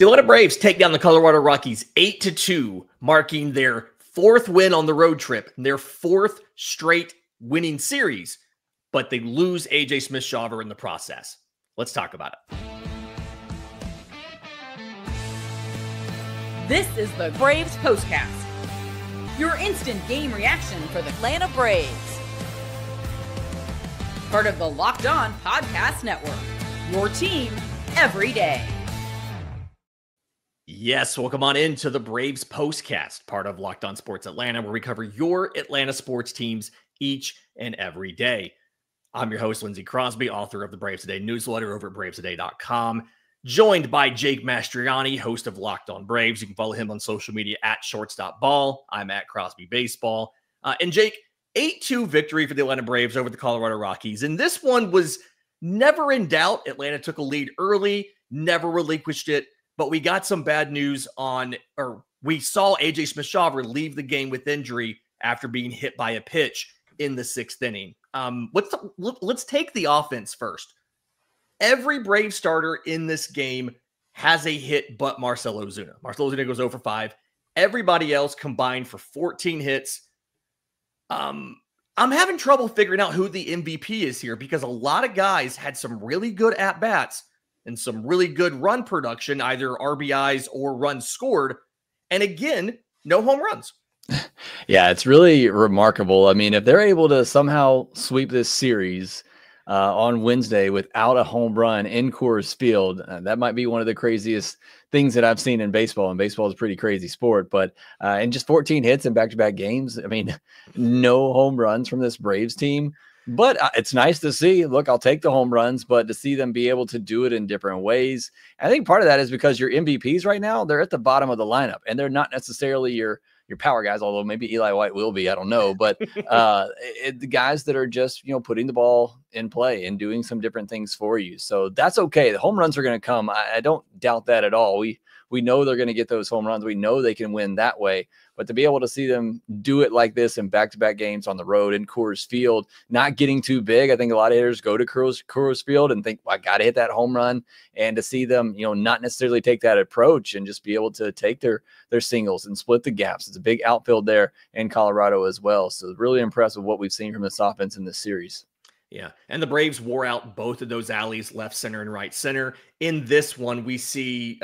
The Atlanta Braves take down the Colorado Rockies 8-2, marking their fourth win on the road trip, their fourth straight winning series, but they lose AJ Smith-Shawver in the process. Let's talk about it. This is the Braves Postcast, your instant game reaction for the Atlanta Braves. Part of the Locked On Podcast Network, your team every day. Yes, welcome on into the Braves Postcast, part of Locked On Sports Atlanta, where we cover your Atlanta sports teams each and every day. I'm your host, Lindsay Crosby, author of the Braves Today newsletter over at bravestoday.com, joined by Jake Mastroianni, host of Locked On Braves. You can follow him on social media at shortstopball. I'm at Crosby Baseball. And Jake, 8-2 victory for the Atlanta Braves over the Colorado Rockies. And this one was never in doubt. Atlanta took a lead early, never relinquished it. But we got some bad news we saw AJ Smith-Shawver leave the game with injury after being hit by a pitch in the sixth inning. Let's take the offense first. Every Brave starter in this game has a hit but Marcell Ozuna. Marcell Ozuna goes 0 for 5. Everybody else combined for 14 hits. I'm having trouble figuring out who the MVP is here because a lot of guys had some really good at-bats and some really good run production, either RBIs or runs scored. And again, no home runs. Yeah, it's really remarkable. I mean, if they're able to somehow sweep this series on Wednesday without a home run in Coors Field, that might be one of the craziest things that I've seen in baseball. And baseball is a pretty crazy sport. But in just 14 hits in back-to-back games, I mean, no home runs from this Braves team. But it's nice to see. Look, I'll take the home runs, but to see them be able to do it in different ways. I think part of that is because your MVPs right now, they're at the bottom of the lineup, and they're not necessarily your power guys, although maybe Eli White will be. I don't know. But the guys that are just, putting the ball in play and doing some different things for you. So that's okay. The home runs are going to come. I don't doubt that at all. We know they're going to get those home runs. We know they can win that way. But to be able to see them do it like this in back-to-back games on the road in Coors Field, not getting too big. I think a lot of hitters go to Coors Field and think, well, I got to hit that home run. And to see them, not necessarily take that approach and just be able to take their singles and split the gaps. It's a big outfield there in Colorado as well. So really impressed with what we've seen from this offense in this series. Yeah, and the Braves wore out both of those alleys, left center and right center. In this one, we see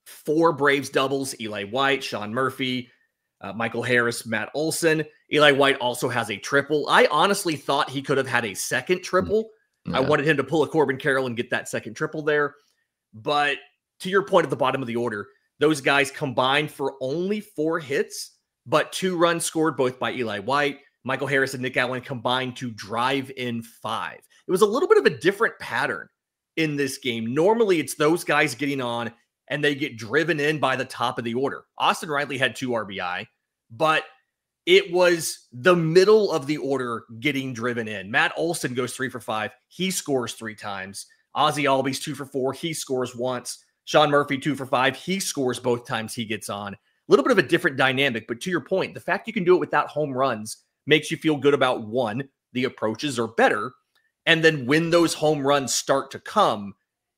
4 Braves doubles: Eli White, Sean Murphy, Michael Harris, Matt Olson. Eli White also has a triple. I honestly thought he could have had a second triple. Yeah. I wanted him to pull a Corbin Carroll and get that second triple there. But to your point at the bottom of the order, those guys combined for only 4 hits, but 2 runs scored, both by Eli White. Michael Harris and Nick Allen combined to drive in 5. It was a little bit of a different pattern in this game. Normally, it's those guys getting on and they get driven in by the top of the order. Austin Riley had 2 RBI, but it was the middle of the order getting driven in. Matt Olson goes 3 for 5. He scores 3 times. Ozzie Albies 2 for 4. He scores once. Sean Murphy 2 for 5. He scores both times he gets on. A little bit of a different dynamic, but to your point, the fact you can do it without home runs makes you feel good about, one, the approaches are better. And then when those home runs start to come,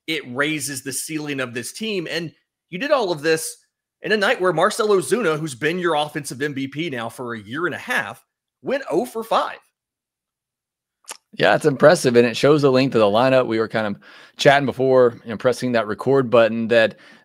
it raises the ceiling of this team. And you did all of this in a night where Marcell Ozuna, who's been your offensive MVP now for a year and a half, went 0 for 5. Yeah, it's impressive, and it shows the length of the lineup. We were kind of chatting before, pressing that record button,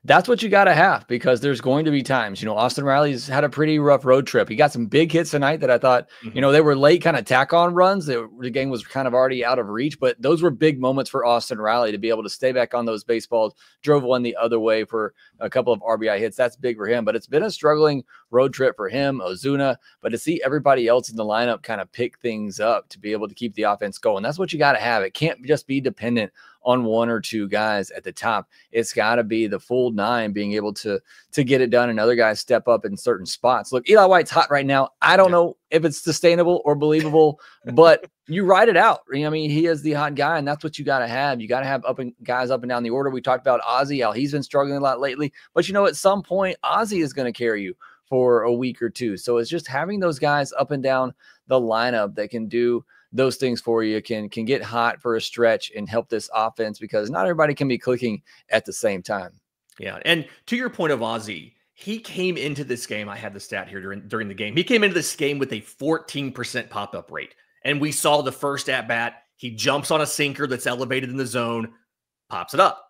that's what you got to have, because there's going to be times, Austin Riley's had a pretty rough road trip. He got some big hits tonight that I thought, they were late kind of tack-on runs. The game was kind of already out of reach, but those were big moments for Austin Riley to be able to stay back on those baseballs, drove one the other way for a couple of RBI hits. That's big for him, but it's been a struggling road trip for him, Ozuna, but to see everybody else in the lineup kind of pick things up to be able to keep the offense going, that's what you got to have. It can't just be dependent on 1 or 2 guys at the top. It's got to be the full 9 being able to get it done, and other guys step up in certain spots. Look, Eli White's hot right now. I don't know if it's sustainable or believable, but you ride it out. I mean, he is the hot guy, and that's what you got to have. You got to have guys up and down the order. We talked about Ozzie, how he's been struggling a lot lately, but at some point, Ozzie is going to carry you for a week or 2. So it's just having those guys up and down the lineup that can do those things for you, can get hot for a stretch and help this offense, because not everybody can be clicking at the same time. Yeah. And to your point of Ozzy, he came into this game. I had the stat here during the game. He came into this game with a 14% pop-up rate. And we saw the first at-bat. He jumps on a sinker that's elevated in the zone, pops it up.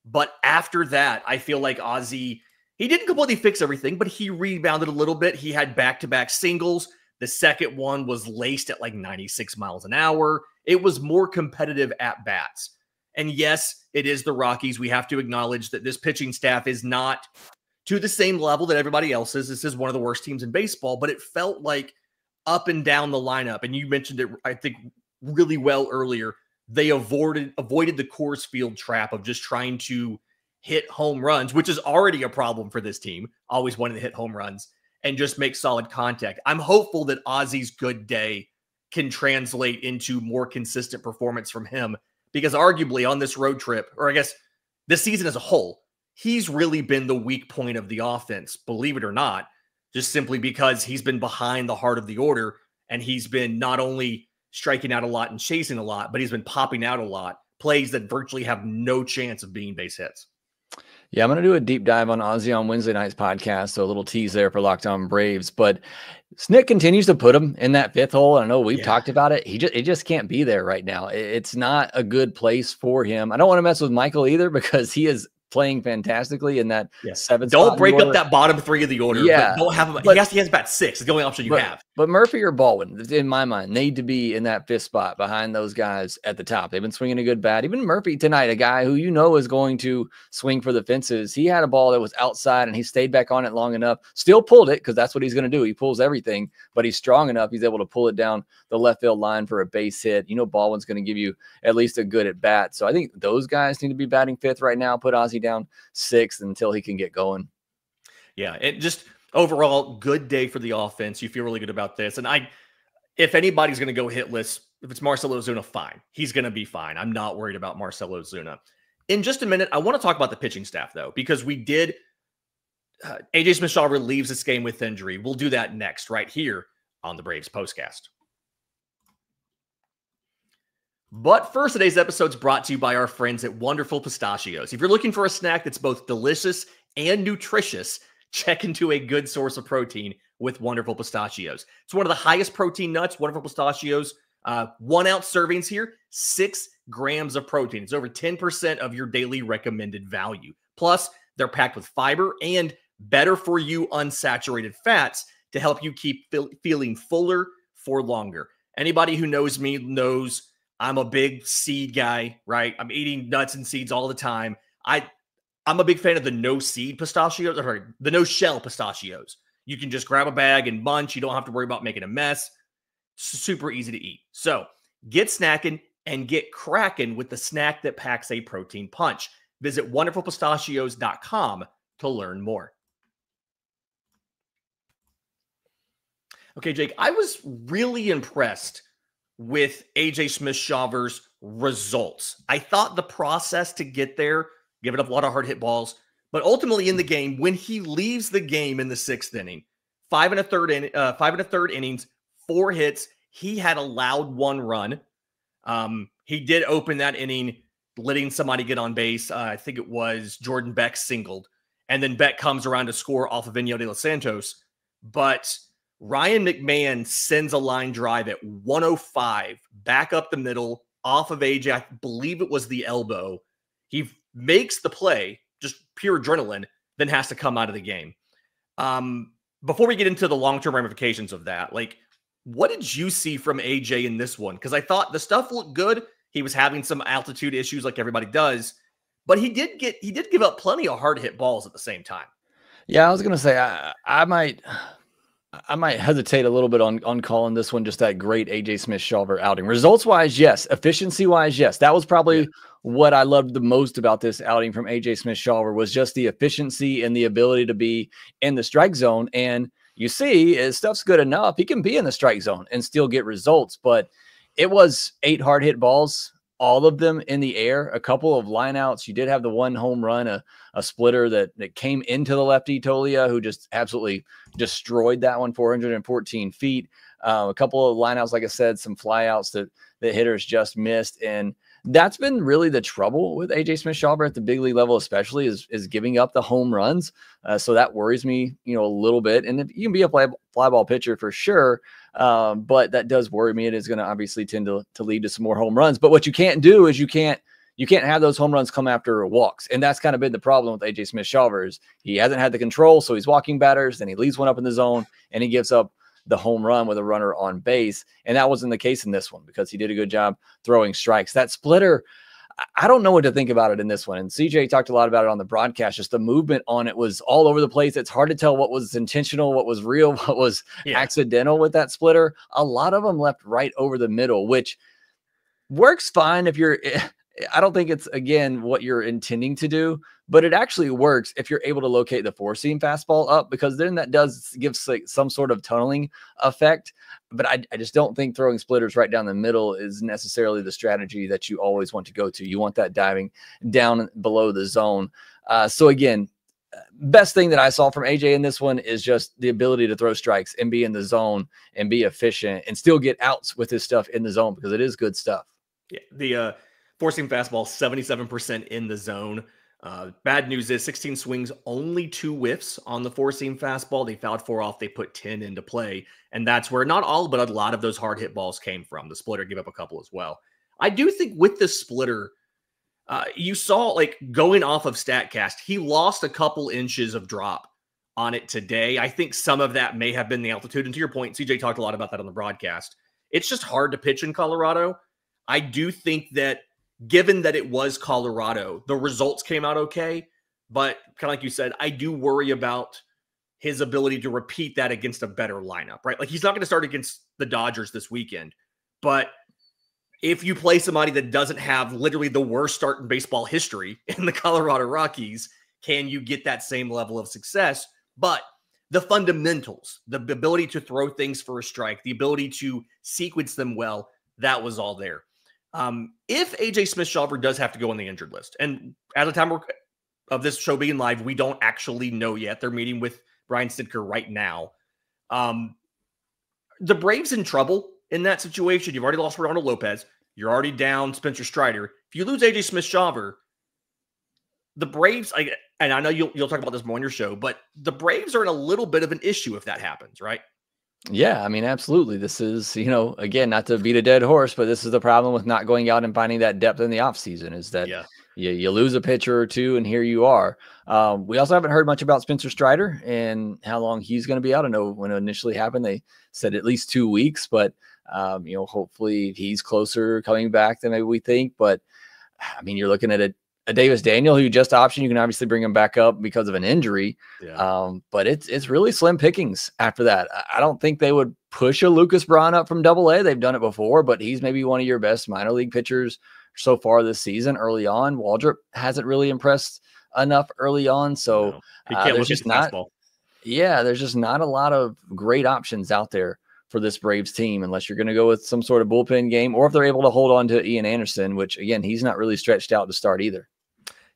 But after that, I feel like Ozzy, he didn't completely fix everything, but he rebounded a little bit. He had back-to-back singles. The second one was laced at like 96 miles an hour. It was more competitive at-bats. And yes, it is the Rockies. We have to acknowledge that this pitching staff is not to the same level that everybody else is. This is one of the worst teams in baseball, but it felt like up and down the lineup. And you mentioned it, I think, really well earlier. They avoided the Coors Field trap of just trying to hit home runs, which is already a problem for this team, always wanting to hit home runs, and just make solid contact. I'm hopeful that Ozzy's good day can translate into more consistent performance from him, because arguably on this road trip, or I guess this season as a whole, he's really been the weak point of the offense, believe it or not, just simply because he's been behind the heart of the order, and he's been not only striking out a lot and chasing a lot, but he's been popping out a lot, plays that virtually have no chance of being base hits. Yeah, I'm going to do a deep dive on Ozzy on Wednesday night's podcast, so a little tease there for Locked On Braves. But Snick continues to put him in that fifth hole. I know we've talked about it. It just can't be there right now. It's not a good place for him. I don't want to mess with Michael either, because he is playing fantastically in that seventh spot. Don't break up that bottom three of the order. Yeah, but don't have him. He has about 6. It's the only option you have. But Murphy or Baldwin, in my mind, need to be in that fifth spot behind those guys at the top. They've been swinging a good bat. Even Murphy tonight, a guy who you know is going to swing for the fences. He had a ball that was outside, and he stayed back on it long enough. Still pulled it, because that's what he's going to do. He pulls everything, but he's strong enough. He's able to pull it down the left field line for a base hit. You know Baldwin's going to give you at least a good at bat. So I think those guys need to be batting fifth right now. Put Ozzy down 6th until he can get going. Yeah, it just overall good day for the offense. You feel really good about this. And if anybody's going to go hitless, if it's Marcell Ozuna, fine. He's going to be fine. I'm not worried about Marcell Ozuna. In just a minute, I want to talk about the pitching staff, though, because we did AJ Smith-Shawver leaves this game with injury. We'll do that next right here on the Braves Postcast. But first, today's episode is brought to you by our friends at Wonderful Pistachios. If you're looking for a snack that's both delicious and nutritious, check into a good source of protein with Wonderful Pistachios. It's one of the highest protein nuts. Wonderful Pistachios, 1 ounce servings here, 6 grams of protein. It's over 10% of your daily recommended value. Plus, they're packed with fiber and better for you unsaturated fats to help you keep feeling fuller for longer. Anybody who knows me knows I'm a big seed guy, right? I'm eating nuts and seeds all the time. I'm a big fan of the no-seed pistachios, or the no-shell pistachios. You can just grab a bag and munch. You don't have to worry about making a mess. Super easy to eat. So get snacking and get cracking with the snack that packs a protein punch. Visit wonderfulpistachios.com to learn more. Okay, Jake, I was really impressed with AJ Smith-Shawver's results. I thought the process to get there, giving up a lot of hard hit balls, but ultimately in the game, when he leaves the game in the 6th inning, 5 1/3 innings, 4 hits, he had allowed 1 run. He did open that inning, letting somebody get on base. I think it was Jordan Beck singled, and then Beck comes around to score off of Inyo de los Santos, but Ryan McMahon sends a line drive at 105 back up the middle off of AJ. I believe it was the elbow. He makes the play, just pure adrenaline, then has to come out of the game. Before we get into the long-term ramifications of that, what did you see from AJ in this one? Because I thought the stuff looked good. He was having some altitude issues like everybody does, but he did give up plenty of hard hit balls at the same time. Yeah, I was going to say, I might hesitate a little bit on calling this one just that great AJ Smith-Shawver outing. Results-wise, yes. Efficiency-wise, yes. That was probably what I loved the most about this outing from AJ Smith-Shawver, was just the efficiency and the ability to be in the strike zone. And you see, his stuff's good enough. He can be in the strike zone and still get results. But it was 8 hard hit balls, all of them in the air, a couple of lineouts. You did have the 1 home run, a splitter that came into the lefty Tolia, who just absolutely destroyed that one, 414 feet. A couple of lineouts, like I said, some flyouts that hitters just missed. And that's been really the trouble with AJ Smith-Shawver at the big league level, especially is giving up the home runs. So that worries me, a little bit. And if you can be a fly ball pitcher for sure, but that does worry me. It is going to obviously tend to lead to some more home runs. But what you can't do is you can't have those home runs come after walks. And that's kind of been the problem with AJ Smith-Shawver is he hasn't had the control. So he's walking batters, then he leaves one up in the zone and he gives up the home run with a runner on base. And that wasn't the case in this one because he did a good job throwing strikes. That splitter, I don't know what to think about it in this one. And CJ talked a lot about it on the broadcast. Just the movement on it was all over the place. It's hard to tell what was intentional, what was real, what was accidental with that splitter. A lot of them left right over the middle, which works fine if you're, I don't think it's, again, what you're intending to do, but it actually works if you're able to locate the four-seam fastball up, because then that does give like some sort of tunneling effect. But I just don't think throwing splitters right down the middle is necessarily the strategy that you always want to go to. You want that diving down below the zone. So again, best thing that I saw from AJ in this one is just the ability to throw strikes and be in the zone and be efficient and still get outs with his stuff in the zone, because it is good stuff. Yeah, the four-seam fastball, 77% in the zone. Bad news is 16 swings, only 2 whiffs on the four-seam fastball. They fouled 4 off. They put 10 into play. And that's where not all, but a lot of those hard hit balls came from. The splitter gave up a couple as well. I do think with the splitter, you saw like going off of StatCast, he lost a couple inches of drop on it today. I think some of that may have been the altitude. And to your point, CJ talked a lot about that on the broadcast. It's just hard to pitch in Colorado. I do think that given that it was Colorado, the results came out okay. But kind of like you said, I do worry about his ability to repeat that against a better lineup, right? Like he's not going to start against the Dodgers this weekend. But if you play somebody that doesn't have literally the worst start in baseball history in the Colorado Rockies, can you get that same level of success? But the fundamentals, the ability to throw things for a strike, the ability to sequence them well, that was all there. If AJ Smith-Shawver does have to go on the injured list, and at the time of this show being live, we don't actually know yet. They're meeting with Brian Stidker right now. The Braves in trouble in that situation. You've already lost Ronald Lopez. You're already down Spencer Strider. If you lose AJ Smith-Shawver, the Braves, and I know you'll talk about this more on your show, but the Braves are in a little bit of an issue if that happens, right? Yeah, I mean, absolutely. This is, again, not to beat a dead horse, but this is the problem with not going out and finding that depth in the offseason is that you lose a pitcher or two, and here you are. We also haven't heard much about Spencer Strider and how long he's going to be out. I know when it initially happened, they said at least 2 weeks, but, hopefully he's closer coming back than maybe we think. But, I mean, you're looking at a Davis Daniel, who you just optioned. You can obviously bring him back up because of an injury. Yeah. But it's really slim pickings after that. I don't think they would push a Lucas Braun up from AA. They've done it before, but he's maybe one of your best minor league pitchers so far this season early on. Waldrop hasn't really impressed enough early on. So there's just not a lot of great options out there for this Braves team, unless you're going to go with some sort of bullpen game, or if they're able to hold on to Ian Anderson, which again, he's not really stretched out to start either.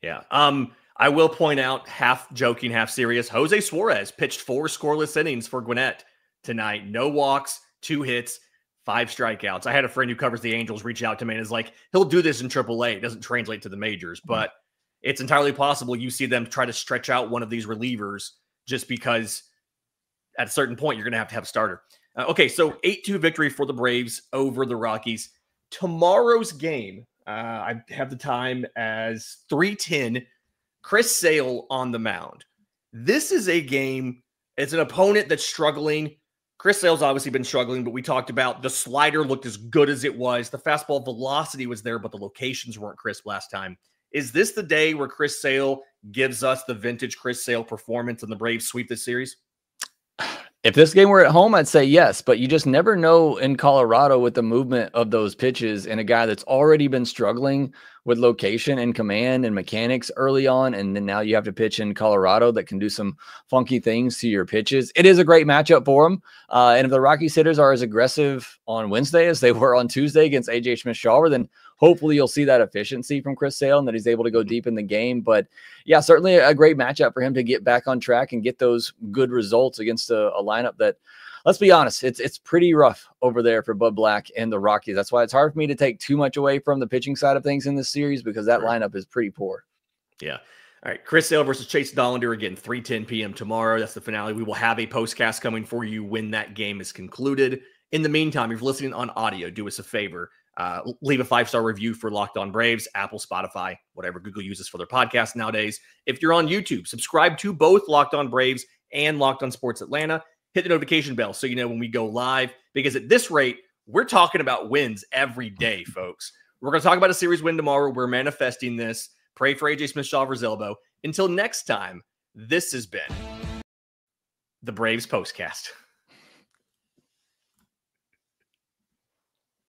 Yeah. I will point out, half joking, half serious, Jose Suarez pitched 4 scoreless innings for Gwinnett tonight. No walks, 2 hits, 5 strikeouts. I had a friend who covers the Angels reach out to me and is like, he'll do this in AAA. It doesn't translate to the majors, but it's entirely possible you see them try to stretch out one of these relievers just because at a certain point, you're going to have a starter. Okay, so 8-2 victory for the Braves over the Rockies. Tomorrow's game, I have the time as 3:10. Chris Sale on the mound. This is a game, it's an opponent that's struggling. Chris Sale's obviously been struggling, but we talked about the slider looked as good as it was. The fastball velocity was there, but the locations weren't crisp last time. Is this the day where Chris Sale gives us the vintage Chris Sale performance and the Braves sweep this series? If this game were at home, I'd say yes, but you just never know in Colorado with the movement of those pitches and a guy that's already been struggling with location and command and mechanics early on. And then now you have to pitch in Colorado that can do some funky things to your pitches. It is a great matchup for him. And if the Rockies hitters are as aggressive on Wednesday as they were on Tuesday against AJ Smith-Shawver, then hopefully you'll see that efficiency from Chris Sale and that he's able to go deep in the game. But yeah, certainly a great matchup for him to get back on track and get those good results against a lineup that let's be honest, it's pretty rough over there for Bud Black and the Rockies. That's why it's hard for me to take too much away from the pitching side of things in this series, because that lineup is pretty poor. Yeah. All right. Chris Sale versus Chase Dollander again, 3:10 p.m. tomorrow. That's the finale. We will have a postcast coming for you when that game is concluded. In the meantime, if you're listening on audio, do us a favor. Leave a 5-star review for Locked On Braves, Apple, Spotify, whatever Google uses for their podcast nowadays. If you're on YouTube, subscribe to both Locked On Braves and Locked On Sports Atlanta. Hit the notification bell so you know when we go live, because at this rate, we're talking about wins every day, folks. We're going to talk about a series win tomorrow. We're manifesting this. Pray for AJ Smith-Shawver's elbow. Until next time, this has been the Braves Postcast.